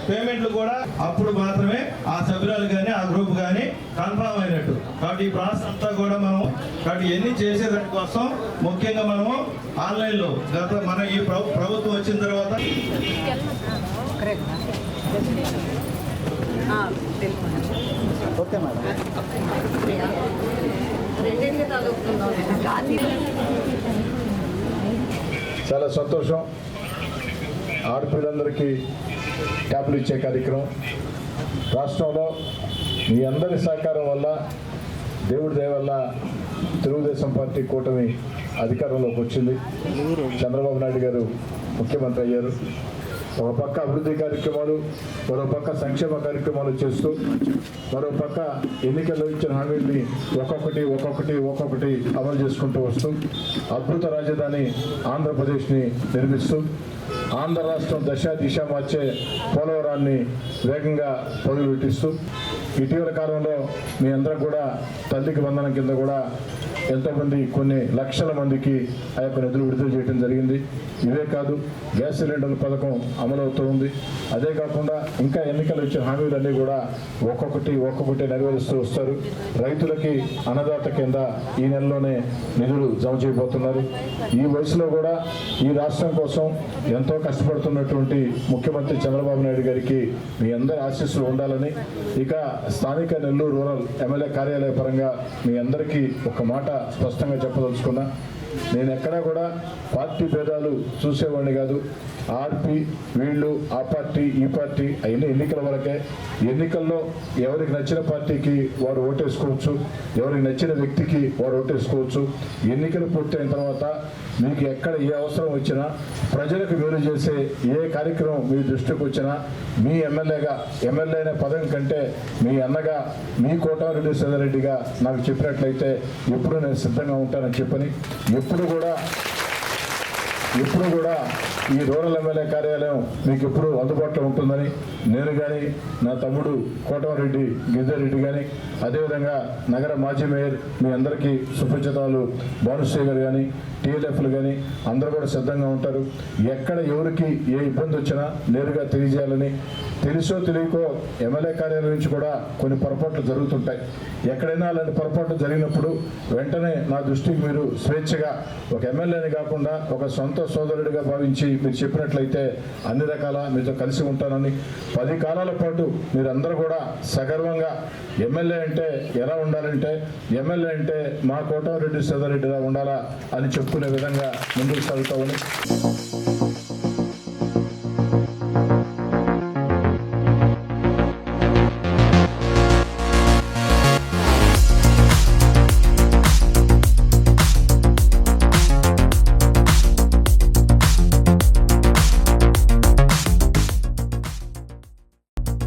పేమెంట్లు కూడా అప్పుడు మాత్రమే ఆ సభ్యురాలు కానీ ఆ గ్రూప్ కానీ కన్ఫర్మ్ అయినట్టు. కాబట్టి ఈ ప్రాసెస్ అంతా కూడా మనం కాబట్టి ఎన్ని చేసేదాని కోసం ముఖ్యంగా మనము ఆన్లైన్లో మన ఈ ప్రభుత్వం వచ్చిన తర్వాత ఓకే మేడం. చాలా సంతోషం. ఆడపిల్లలందరికీ ట్యాబ్లు ఇచ్చే కార్యక్రమం రాష్ట్రంలో మీ అందరి సహకారం వల్ల, దేవుడి దయ వల్ల తెలుగుదేశం పార్టీ కూటమి అధికారంలోకి వచ్చింది. చంద్రబాబు నాయుడు గారు ముఖ్యమంత్రి అయ్యారు. ఒక పక్క అభివృద్ధి కార్యక్రమాలు, మరో పక్క సంక్షేమ కార్యక్రమాలు చేస్తూ, మరో పక్క ఎన్నికల్లో ఇచ్చిన హామీల్ని ఒక్కొక్కటి అమలు చేసుకుంటూ వస్తూ అద్భుత రాజధాని ఆంధ్రప్రదేశ్ని నిర్మిస్తూ ఆంధ్ర రాష్ట్రం దిశ మార్చే పోలవరాన్ని వేగంగా పరుగులు పెట్టిస్తూ ఇటీవల కాలంలో మీ అందరూ కూడా తల్లికి వందనం కింద కూడా ఎంతోమంది కొన్ని లక్షల మందికి ఆ యొక్క నిధులు విడుదల చేయడం జరిగింది. ఇవే కాదు, గ్యాస్ సిలిండర్ల పథకం అమలవుతూ ఉంది. అదే కాకుండా ఇంకా ఎన్నికలు ఇచ్చిన హామీలన్నీ కూడా ఒక్కొక్కటి నెరవేరుస్తూ వస్తారు. రైతులకి అన్నదాత కింద ఈ నెలలోనే నిధులు జమ చేయబోతున్నారు. ఈ వయసులో కూడా ఈ రాష్ట్రం కోసం ఎంతో కష్టపడుతున్నటువంటి ముఖ్యమంత్రి చంద్రబాబు నాయుడు గారికి మీ అందరి ఆశీస్సులు ఉండాలని, ఇక స్థానిక నెల్లూరు రూరల్ ఎమ్మెల్యే కార్యాలయ పరంగా మీ అందరికీ ఒక మాట స్పష్టంగా చెప్పదలుచుకున్నా. నేను ఎక్కడా కూడా పార్టీ భేదాలు చూసేవాడిని కాదు. ఆర్పి వీళ్ళు ఆ పార్టీ ఈ పార్టీ అయిన ఎన్నికల వరకే. ఎన్నికల్లో ఎవరికి నచ్చిన పార్టీకి వారు ఓటేసుకోవచ్చు, ఎవరికి నచ్చిన వ్యక్తికి వారు ఓటేసుకోవచ్చు. ఎన్నికలు పూర్తయిన తర్వాత మీకు ఎక్కడ ఏ అవసరం వచ్చినా, ప్రజలకు మేలు చేసే ఏ కార్యక్రమం మీ దృష్టికి వచ్చినా, మీ ఎమ్మెల్యే అనే పదం కంటే మీ అన్నగా, మీ కోటారెడ్డి సోదరెడ్డిగా నాకు చెప్పినట్లయితే ఎప్పుడు నేను సిద్ధంగా ఉంటానని చెప్పని, ఎప్పుడు కూడా ఈ రూరల్ ఎమ్మెల్యే కార్యాలయం మీకు ఎప్పుడు అందుబాటులో ఉంటుందని నేను కానీ, నా తమ్ముడు కోటమరెడ్డి గిరిజారెడ్డి కానీ, అదేవిధంగా నగర మాజీ మేయర్ మీ అందరికీ సుపరిచితాలు భానుశ్రీ గారు కానీ, టీఎల్ఎఫ్లు కానీ అందరూ కూడా సిద్ధంగా ఉంటారు. ఎక్కడ ఎవరికి ఏ ఇబ్బంది వచ్చినా నేరుగా తెలియజేయాలని. తెలుసో తెలియకో ఎమ్మెల్యే కార్యాలయం నుంచి కూడా కొన్ని పొరపాట్లు జరుగుతుంటాయి. ఎక్కడైనా అలాంటి పొరపాట్లు జరిగినప్పుడు వెంటనే నా దృష్టికి మీరు స్వేచ్ఛగా ఒక ఎమ్మెల్యేని కాకుండా ఒక సొంత సోదరుడిగా భావించి మీరు చెప్పినట్లయితే అన్ని రకాల మీతో కలిసి ఉంటానని, 10 కాలాల పాటు మీరందరూ కూడా సగర్వంగా ఎమ్మెల్యే అంటే ఎలా ఉండాలంటే, ఎమ్మెల్యే అంటే మా కోటారెడ్డి సోదరెడ్డిలా ఉండాలా అని చెప్పుకునే విధంగా ముందుకు సాగుతామని